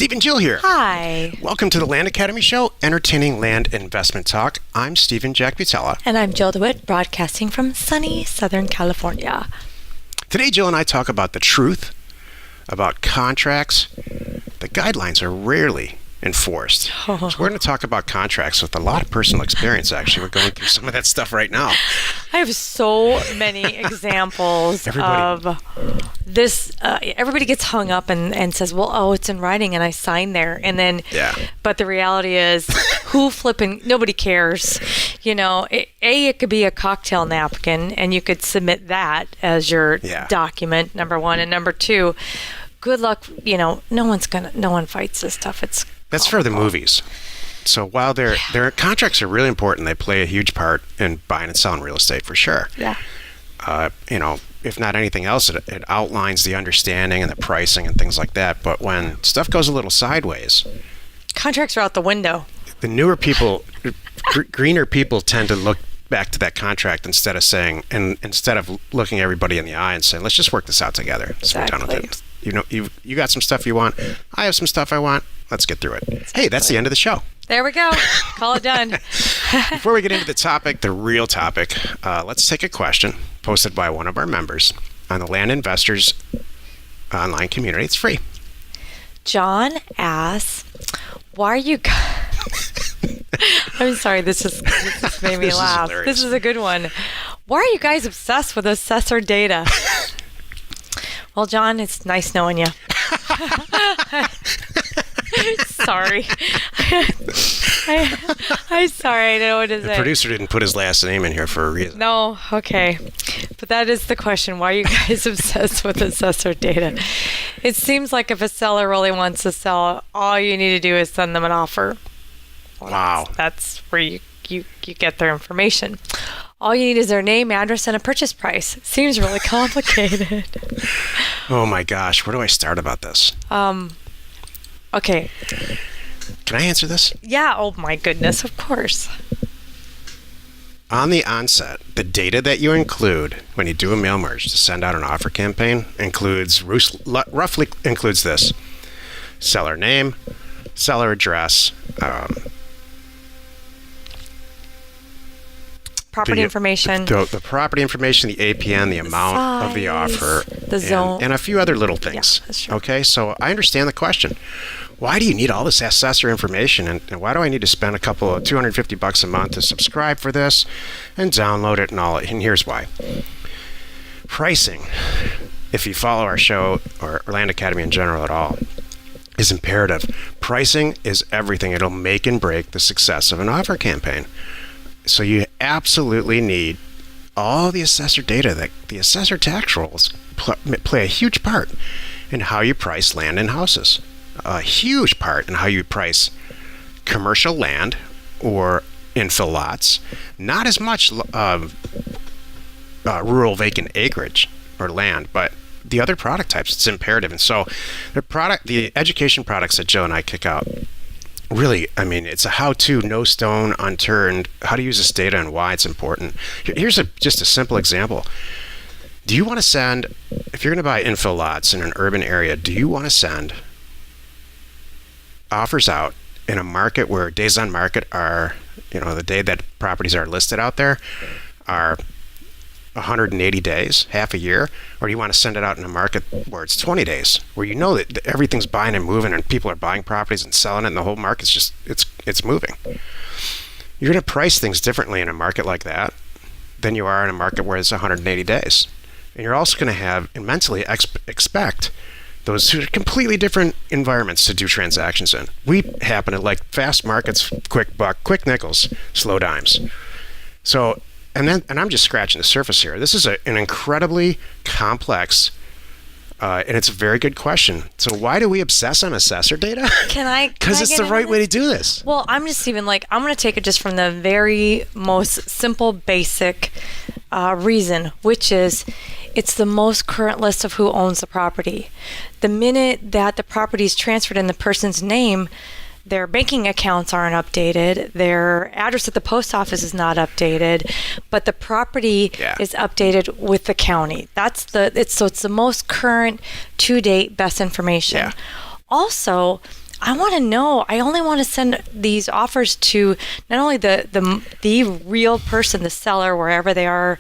Steve and Jill here. Hi. Welcome to the Land Academy Show, entertaining land investment talk. I'm Stephen Jack Butella. And I'm Jill DeWitt, broadcasting from sunny Southern California. Today, Jill and I talk about the truth, about contracts. The guidelines are rarely enforced. So we're going to talk about contracts with a lot of personal experience, actually. We're going through some of that stuff right now. I have so many examples of this. Everybody ggets hung up and says, well, oh, it's in writing and I signed there. And then, but the reality is, nobody cares. You know, it could be a cocktail napkin and you could submit that as your document, number one. And number two, good luck. You know, no one fights this stuff. That's for the movies. So while their contracts are really important, they play a huge part in buying and selling real estate for sure. Yeah. If not anything else, it outlines the understanding and the pricing and things like that. But when stuff goes a little sideways, contracts are out the window. The newer people, greener people tend to look back to that contract instead of looking everybody in the eye and saying, let's just work this out together. So we're done with it. You know, you got some stuff you want. I have some stuff I want. Let's get through it. Hey, that's the end of the show. There we go. Call it done. Before we get into the topic, the real topic, let's take a question posted by one of our members on the Land Investors online community. It's free. John asks, why are you... I'm sorry, this just made me laugh. This is a good one. Why are you guys obsessed with assessor data? Well, John, it's nice knowing you. Sorry. I'm sorry. I don't know what to say. The producer didn't put his last name in here for a reason. No, okay. But that is the question. Why are you guys obsessed with assessor data? It seems like if a seller really wants to sell, all you need to do is send them an offer. Well, wow. That's where you get their information. All you need is their name, address, and a purchase price. Seems really complicated. Oh my gosh, where do I start about this? Okay. Can I answer this? Yeah, oh my goodness, of course. On the onset, the data that you include when you do a mail merge to send out an offer campaign roughly includes this: seller name, seller address, property information. The property information, the APN, the amount size, of the offer, the zone, and a few other little things. Yeah, that's true. Okay, so I understand the question. Why do you need all this assessor information, and why do I need to spend a couple of $250 a month to subscribe for this and download it and all? And here's why. Pricing, if you follow our show or Land Academy in general at all, is imperative. Pricing is everything. It'll make and break the success of an offer campaign. So you absolutely need all the assessor data. That the assessor tax rolls play a huge part in how you price land and houses. A huge part in how you price commercial land or infill lots. Not as much rural vacant acreage or land, but the other product types. It's imperative. And so the education products that Joe and I kick out, really, I mean, it's a how-to, no stone unturned, how to use this data and why it's important. Here's just a simple example. Do you want to send, if you're going to buy infill lots in an urban area, do you want to send offers out in a market where days on market are, the day that properties are listed out there are 180 days, half a year, or do you want to send it out in a market where it's 20 days, where you know that everything's buying and moving and people are buying properties and selling it and the whole market's just, it's moving. You're going to price things differently in a market like that than you are in a market where it's 180 days. And you're also going to have and mentally expect those two completely different environments to do transactions in. We happen to like fast markets, quick buck, quick nickels, slow dimes. So, and I'm just scratching the surface here. This is an incredibly complex, and it's a very good question. So why do we obsess on assessor data? Because it's the right way to do this. Well, I'm just even I'm going to take it just from the very most simple, basic reason, which is it's the most current list of who owns the property. The minute that the property is transferred in the person's name, their banking accounts aren't updated, their address at the post office is not updated, but the property is updated with the county. It's the most current, to date, best information. Also, I want to know. I only want to send these offers to not only the real person, the seller, wherever they are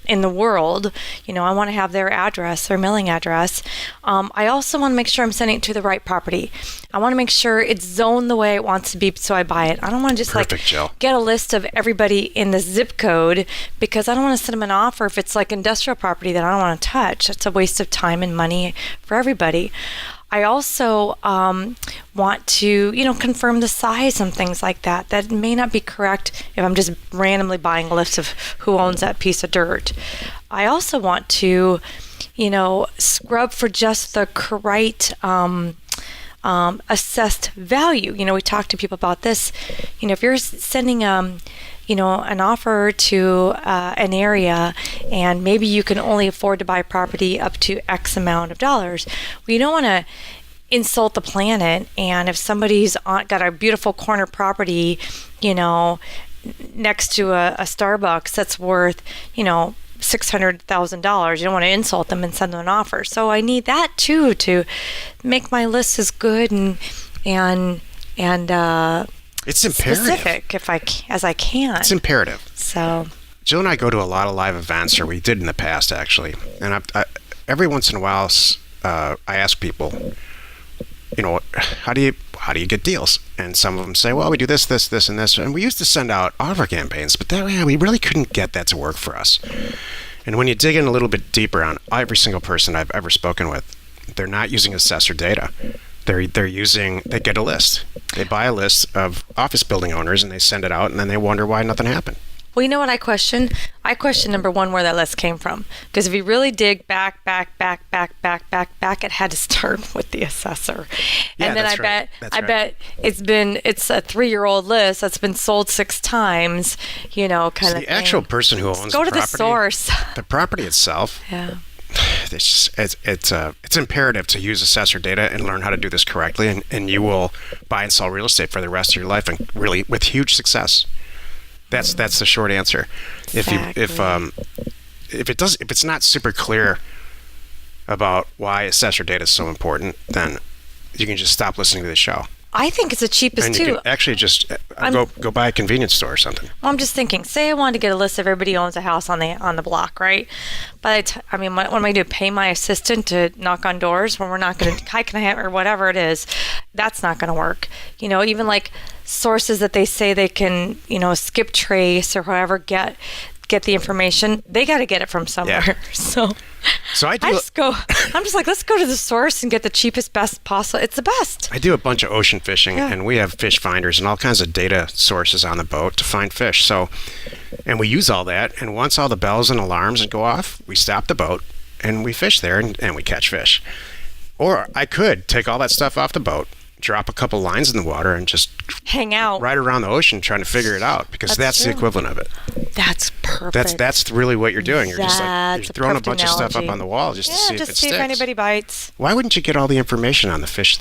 in the world. I want to have their address, their mailing address. I also want to make sure I'm sending it to the right property. I want to make sure it's zoned the way it wants to be, so I buy it. I don't want to just get a list of everybody in the zip code, because I don't want to send them an offer if it's like industrial property that I don't want to touch. It's a waste of time and money for everybody. I also want to, confirm the size and things like that. That may not be correct if I'm just randomly buying a list of who owns that piece of dirt. I also want to, scrub for just the correct assessed value. We talk to people about this. If you're sending an offer to an area, and maybe you can only afford to buy property up to X amount of dollars, well, you don't want to insult the planet. And if somebody's got a beautiful corner property, next to a Starbucks that's worth, $600,000, you don't want to insult them and send them an offer. So I need that too, to make my list as good and it's imperative. Specific as I can. It's imperative. So Jill and I go to a lot of live events, or we did in the past actually. And I every once in a while, I ask people, how do you get deals? And some of them say, well, we do this, and this. And we used to send out offer campaigns, but we really couldn't get that to work for us. And when you dig in a little bit deeper on every single person I've ever spoken with, they're not using assessor data. They get a list. They buy a list of office building owners and they send it out, and then they wonder why nothing happened. Well, you know what I question? I question, number one, where that list came from. Because if you really dig back, it had to start with the assessor. Yeah, and then I bet it's a 3-year-old list that's been sold 6 times, kind of thing. The actual person who owns the property. Go to the source. The property itself. Yeah. It's imperative to use assessor data and learn how to do this correctly, and you will buy and sell real estate for the rest of your life, and really with huge success. That's the short answer. Exactly. If it's not super clear about why assessor data is so important, then you can just stop listening to the show. I think it's the cheapest and too. You can actually just go buy a convenience store or something. Well, I'm just thinking. Say I wanted to get a list of everybody who owns a house on the block, right? But what am I going to do? Pay my assistant to knock on doors when we're not going to? Hi, can I have, or whatever it is? That's not going to work. Even like sources that they say they can, skip trace or however get the information. They got to get it from somewhere. Yeah. So I'm just like, let's go to the source and get the cheapest, best possible. It's the best. I do a bunch of ocean fishing, and we have fish finders and all kinds of data sources on the boat to find fish. So, and we use all that. And once all the bells and alarms go off, we stop the boat and we fish there and we catch fish. Or I could take all that stuff off the boat, drop a couple lines in the water, and just hang out right around the ocean trying to figure it out, because that's the equivalent of it. That's perfect. That's really what you're doing. You're just like, you're throwing a bunch analogy. of stuff up on the wall just to see if it sticks. If anybody bites. Why wouldn't you get all the information on the fish,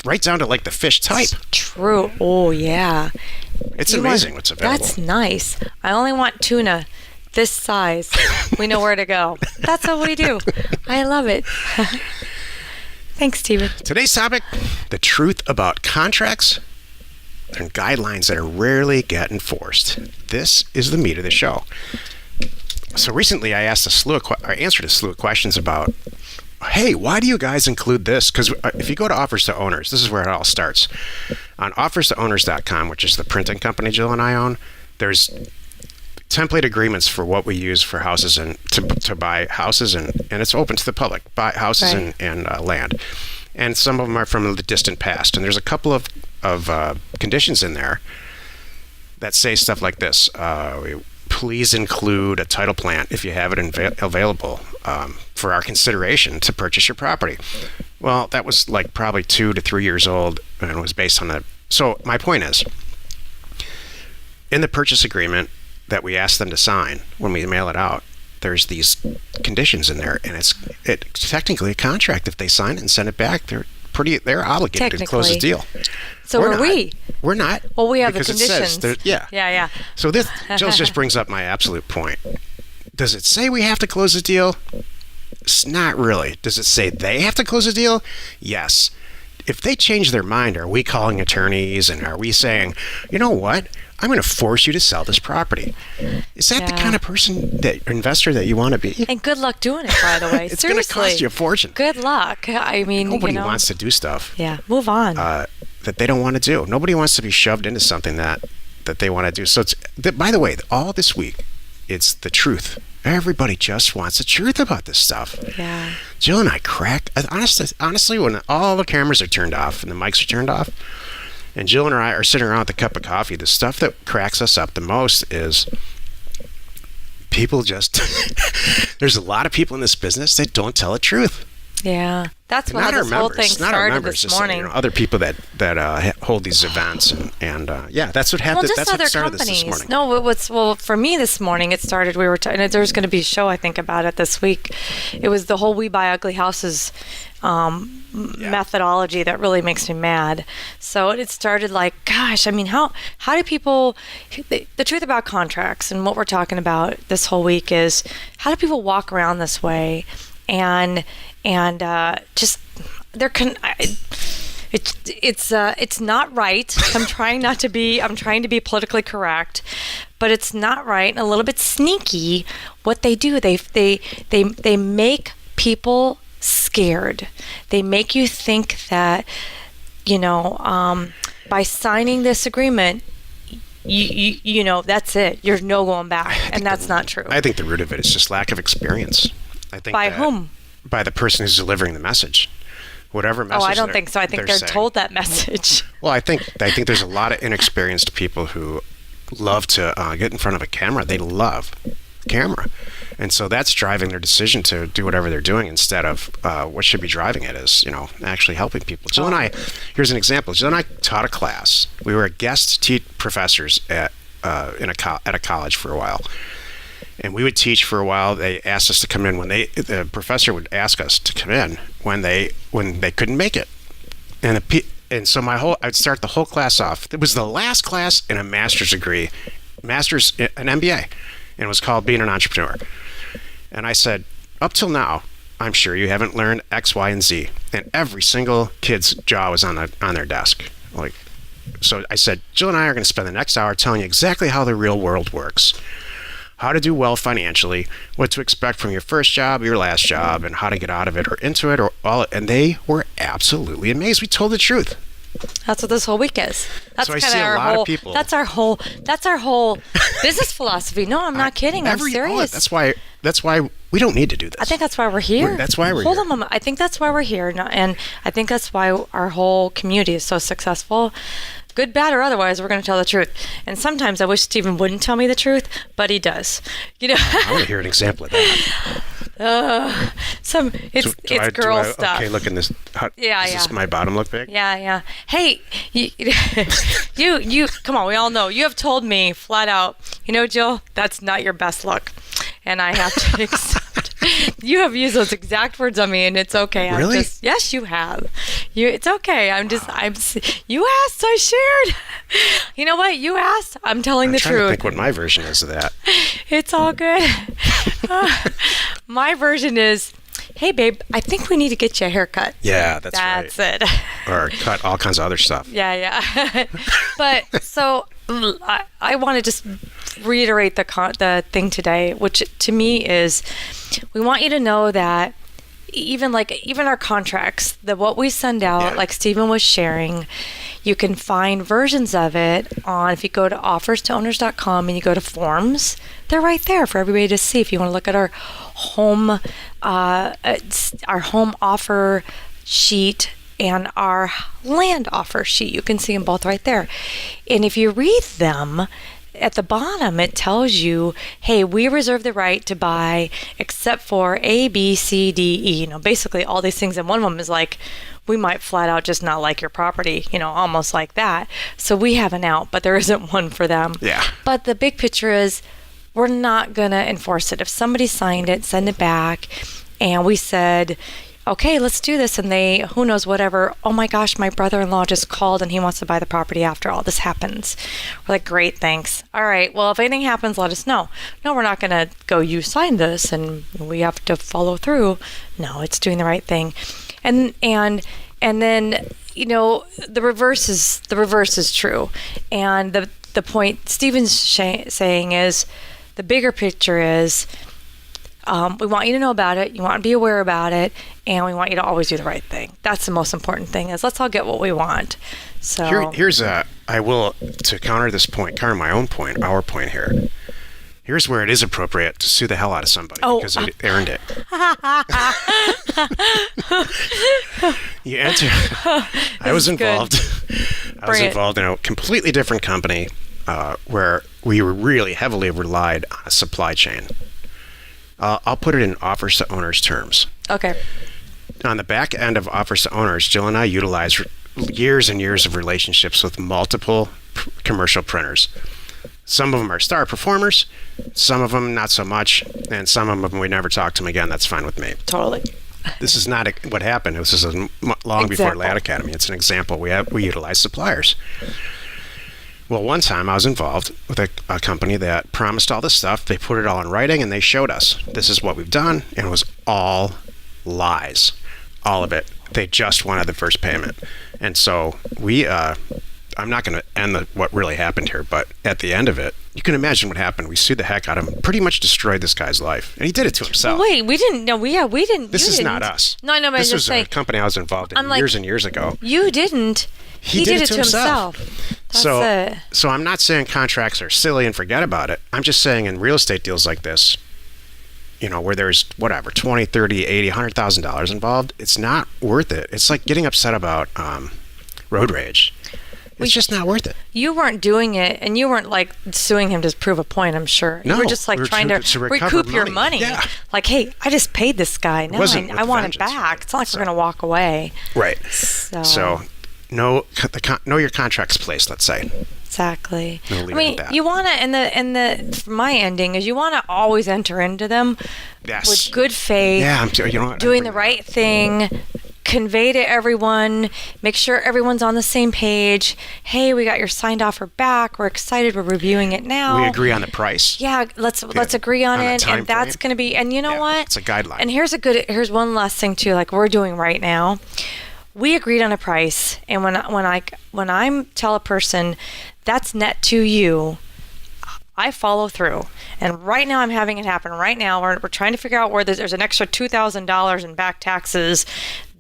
right down to like the fish type? It's true. Oh, yeah. It's amazing what's available. That's nice. I only want tuna this size. We know where to go. That's what we do. I love it. Thanks, Steven. Today's topic, the truth about contracts and guidelines that are rarely get enforced. This is the meat of the show. So recently I asked answered a slew of questions about, hey, why do you guys include this? Because if you go to Offers to Owners, this is where it all starts. On offerstowners.com, which is the printing company Jill and I own, there's template agreements for what we use for houses and to buy houses, and it's open to the public. Buy houses and land, and some of them are from the distant past. And there's a couple of conditions in there that say stuff like this: please include a title plant if you have it available for our consideration to purchase your property. Well, that was like probably 2 to 3 years old, and it was based on that. So my point is, in the purchase agreement that we ask them to sign when we mail it out, there's these conditions in there, and it's technically a contract. If they sign it and send it back, they're obligated to close the deal. So We're not. Well, we have the conditions. Yeah. So this just brings up my absolute point. Does it say we have to close the deal? It's not really. Does it say they have to close the deal? Yes. if they change their mind, are we calling attorneys and are we saying, you know what? I'm going to force you to sell this property. Is that the kind of investor that you want to be? And good luck doing it, by the way. It's going to cost you a fortune. Good luck. I mean, nobody wants to do stuff. Yeah, move on. That they don't want to do. Nobody wants to be shoved into something that they want to do. So, by the way, all this week, it's the truth. Everybody just wants the truth about this stuff. Yeah. Jill and I cracked. Honestly, when all the cameras are turned off and the mics are turned off, and Jill and I are sitting around with a cup of coffee, the stuff that cracks us up the most is people just... There's a lot of people in this business that don't tell the truth. Yeah. That's what this whole thing started this morning. Other people that hold these events and that's what happened. Well, that's other what started companies. This morning. No, for me this morning it started. We were and there's going to be a show I think about it this week. It was the whole We Buy Ugly Houses methodology that really makes me mad. So it started like, gosh, I mean, how do people? The truth about contracts and what we're talking about this whole week is how do people walk around this way and just it's not right. I'm trying to be politically correct, but it's not right and a little bit sneaky what they do. They make people scared. They make you think that, by signing this agreement, you know, that's it. You're no going back, and that's not true. I think the root of it is just lack of experience. I think by whom? By the person who's delivering the message. Whatever message. Oh, I don't think so. I think they're told that message. Well, I think there's a lot of inexperienced people who love to get in front of a camera. They love camera, and so that's driving their decision to do whatever they're doing instead of what should be driving it is actually helping people. Jill and I, here's an example. Jill and I taught a class. We were guest professors at a college for a while. And we would teach for a while. They asked us to come in the professor would ask us to come in when they couldn't make it. And so I'd start the whole class off. It was the last class in a master's degree, an MBA, and it was called Being an Entrepreneur. And I said, up till now, I'm sure you haven't learned X, Y, and Z. And every single kid's jaw was on their desk. So I said, Jill and I are going to spend the next hour telling you exactly how the real world works. How to do well financially, what to expect from your first job, your last job, and how to get out of it or into it, and they were absolutely amazed. We told the truth. That's what this whole week is. That's so I see a lot of people. That's our whole business philosophy. No, I'm not kidding. I'm serious. That's why we don't need to do this. I think that's why we're here. That's why we're here. Hold on a moment. I think that's why we're here, and I think that's why our whole community is so successful. Good, bad, or otherwise, we're going to tell the truth. And sometimes I wish Stephen wouldn't tell me the truth, but he does. I want to hear an example of that. It's girl stuff. Okay, look in this. Does this my bottom look big? Yeah. Hey, you come on. We all know. You have told me flat out, Jill, that's not your best look, and I have to accept. You have used those exact words on me, and it's okay. Really? Yes, you have. It's okay. You asked, I shared. You know what? You asked. I'm telling the truth. I'm trying to think what my version is of that. It's all good. My version is, hey, babe, I think we need to get you a haircut. Yeah, that's right. It. Or cut all kinds of other stuff. Yeah. But so I want to just reiterate the thing today, which to me is, we want you to know that even our contracts, what we send out, like Stephen was sharing, you can find versions of it on, if you go to offerstowners.com and you go to forms, they're right there for everybody to see. If you want to look at our home offer sheet and our land offer sheet, you can see them both right there. And if you read them, at the bottom it tells you, hey, we reserve the right to buy except for A, B, C, D, E. Basically all these things. And one of them is like, we might flat out just not like your property, almost like that. So we have an out, but there isn't one for them. Yeah. But the big picture is, we're not going to enforce it. If somebody signed it, send it back. And we said, okay, let's do this. And they, who knows, whatever. Oh my gosh, my brother-in-law just called and he wants to buy the property after all this happens. We're like, great, thanks. All right, well, if anything happens, let us know. No, we're not going to go, you signed this and we have to follow through. No, it's doing the right thing. And then, the reverse is true. And the point Stephen's saying is, the bigger picture is, we want you to know about it, you want to be aware about it, and we want you to always do the right thing. That's the most important thing, is let's all get what we want. So I will, to counter this point, counter my own point, our point here. Here's where it is appropriate to sue the hell out of somebody because they earned it. I was involved. I was involved in a completely different company where we were really heavily relied on a supply chain. I'll put it in offers to owners terms. Okay. On the back end of offers to owners, Jill and I utilized years and years of relationships with multiple commercial printers. Some of them are star performers, some of them not so much, and some of them we never talk to them again. That's fine with me. Totally. This is not what happened. This is long before Lad Academy. It's an example. We utilize suppliers. Well, one time I was involved with a company that promised all this stuff. They put it all in writing, and they showed us, this is what we've done, and it was all lies. All of it. They just wanted the first payment. And so I'm not going to end what really happened here, but at the end of it, you can imagine what happened. We sued the heck out of him, pretty much destroyed this guy's life, and he did it to himself. Wait, we didn't. No, we didn't. This is not us. No, but this was a company I was involved in years and years ago. You didn't. He did it to himself. So I'm not saying contracts are silly and forget about it. I'm just saying in real estate deals like this, where there's whatever, $20, $30, $80, $100,000 involved, it's not worth it. It's like getting upset about road rage. It's just not worth it. You weren't doing it, and you weren't like suing him to prove a point, I'm sure. No, you were just like trying to recoup your money. Yeah. Like, hey, I just paid this guy. Now I want it back. Right? It's not like we're going to walk away. Right. So know your contract's place, let's say. Exactly. You want to, and my ending is you want to always enter into them with good faith, doing the right thing, convey to everyone, make sure everyone's on the same page. Hey, we got your signed offer back. We're excited. We're reviewing it now. We agree on the price. Yeah, let's agree on it, and that's going to be. And you know what? It's a guideline. And here's one last thing too. Like we're doing right now, we agreed on a price, and when I tell a person that's net to you, I follow through. And right now I'm having it happen. Right now we're trying to figure out where there's an extra $2,000 in back taxes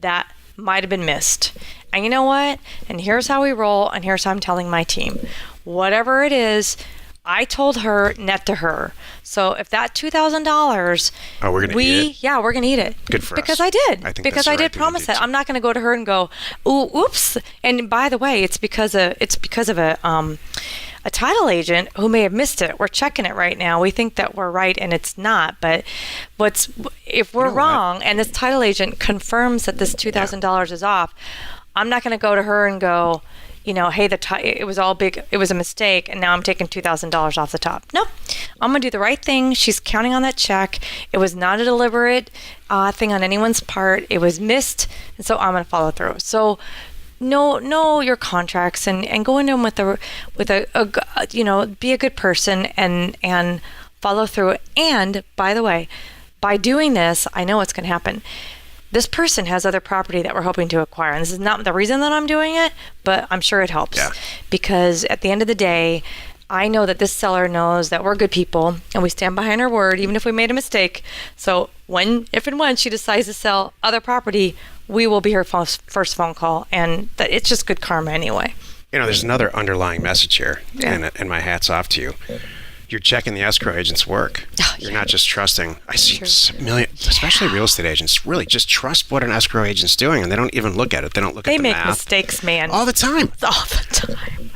that might have been missed. And you know what? And here's how we roll, and here's how I'm telling my team. Whatever it is, I told her net to her. So if that $2,000, we're gonna eat it. Yeah, we're gonna eat it. Good for us. Because I did. Because I did promise that. I'm not gonna go to her and go, "Ooh, oops." And by the way, it's because of a title agent who may have missed it. We're checking it right now. We think that we're right, and it's not. But if we're wrong, and this title agent confirms that this $2,000 is off, I'm not gonna go to her and go, hey, it was all big. It was a mistake, and now I'm taking $2,000 off the top. No, I'm gonna do the right thing. She's counting on that check. It was not a deliberate thing on anyone's part. It was missed, and so I'm gonna follow through. So, know your contracts and go into them with a be a good person and follow through. And by the way, by doing this, I know what's gonna happen. This person has other property that we're hoping to acquire. And this is not the reason that I'm doing it, but I'm sure it helps. Yeah. Because at the end of the day, I know that this seller knows that we're good people and we stand behind our word, even if we made a mistake. So if and when she decides to sell other property, we will be her first phone call. And it's just good karma anyway. There's another underlying message here, and my hat's off to you. You're checking the escrow agent's work. You're not just trusting. I see especially real estate agents, really just trust what an escrow agent's doing, and they don't even look at it. They don't look at the math. They make mistakes, man. All the time. All the time.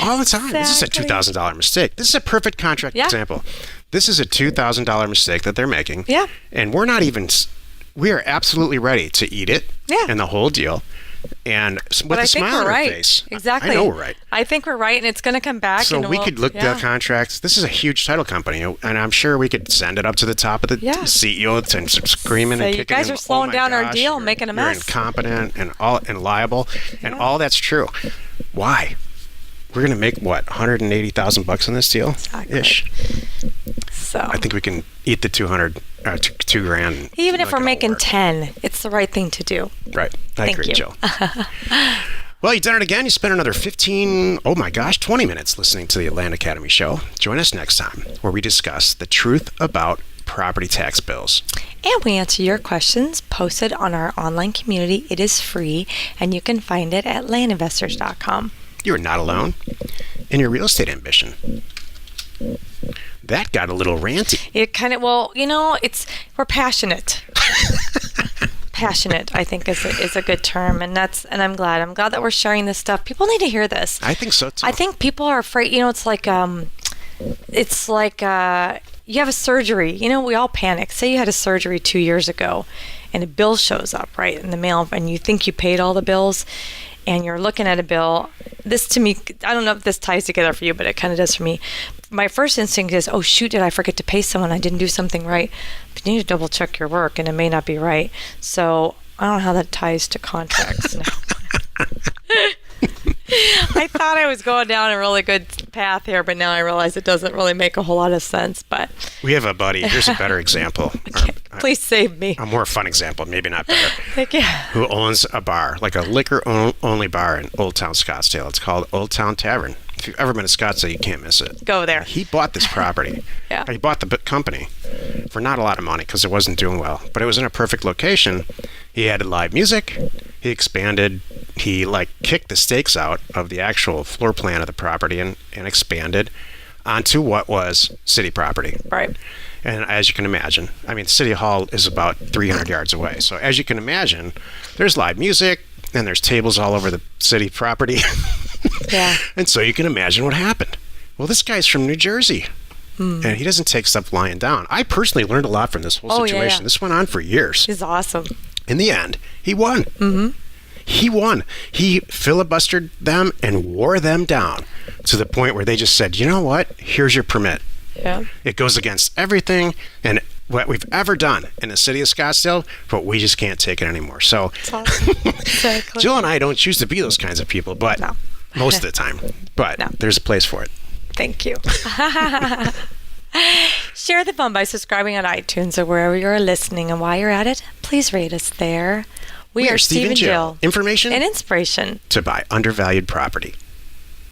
All the time. Exactly. This is a $2,000 mistake. This is a perfect contract example. This is a $2,000 mistake that they're making. Yeah. And we are absolutely ready to eat it and the whole deal. And with a smile on our face. Exactly. I know we're right. I think we're right, and it's going to come back. So we could look at the contracts. This is a huge title company, and I'm sure we could send it up to the top of the CEO and screaming and kicking. You guys are slowing down our deal, making a mess. You're incompetent and liable, and all that's true. Why? We're going to make what, $180,000 on this deal? Exactly. Ish. So I think we can eat the 200 $2,000. Even if we're making work. 10, it's the right thing to do. Right. I agree, you. Jill. Well, you've done it again. You spent another 20 minutes listening to the Atlanta Academy Show. Join us next time where we discuss the truth about property tax bills. And we answer your questions posted on our online community. It is free, and you can find it at landinvestors.com. You are not alone in your real estate ambition. That got a little ranty. It kind of, we're passionate. Passionate, I think, is a good term, and I'm glad that we're sharing this stuff. People need to hear this. I think so too. I think people are afraid. It's like you have a surgery. We all panic. Say you had a surgery 2 years ago, and a bill shows up right in the mail, and you think you paid all the bills, and you're looking at a bill. This, to me, I don't know if this ties together for you, but it kind of does for me. My first instinct is, oh shoot, did I forget to pay someone? I didn't do something right. But you need to double check your work, and it may not be right. So I don't know how that ties to contracts now. I thought I was going down a really good path here, but now I realize it doesn't really make a whole lot of sense. But we have a buddy. Here's a better example. Okay, please save me. A more fun example, maybe not better. Thank you. Who owns a bar, like a liquor-only bar in Old Town Scottsdale. It's called Old Town Tavern. If you've ever been to Scottsdale, you can't miss it. Go there. He bought this property. Yeah. He bought the company for not a lot of money because it wasn't doing well. But it was in a perfect location. He added live music. He expanded. He kicked the stakes out of the actual floor plan of the property and expanded onto what was city property. Right. And as you can imagine, City Hall is about 300 yards away. So as you can imagine, there's live music and there's tables all over the city property. Yeah. And so you can imagine what happened. Well, this guy's from New Jersey. And he doesn't take stuff lying down. I personally learned a lot from this whole situation. Yeah. This went on for years. It's awesome. In the end, he won. Mm-hmm. He won. He filibustered them and wore them down to the point where they just said, you know what? Here's your permit. Yeah. It goes against everything and what we've ever done in the city of Scottsdale, but we just can't take it anymore. So awesome. Exactly. Jill and I don't choose to be those kinds of people, but most of the time. But there's a place for it. Thank you. Share the fun by subscribing on iTunes or wherever you're listening. And while you're at it, please rate us there. We are Steve and Jill. Information and inspiration to buy undervalued property.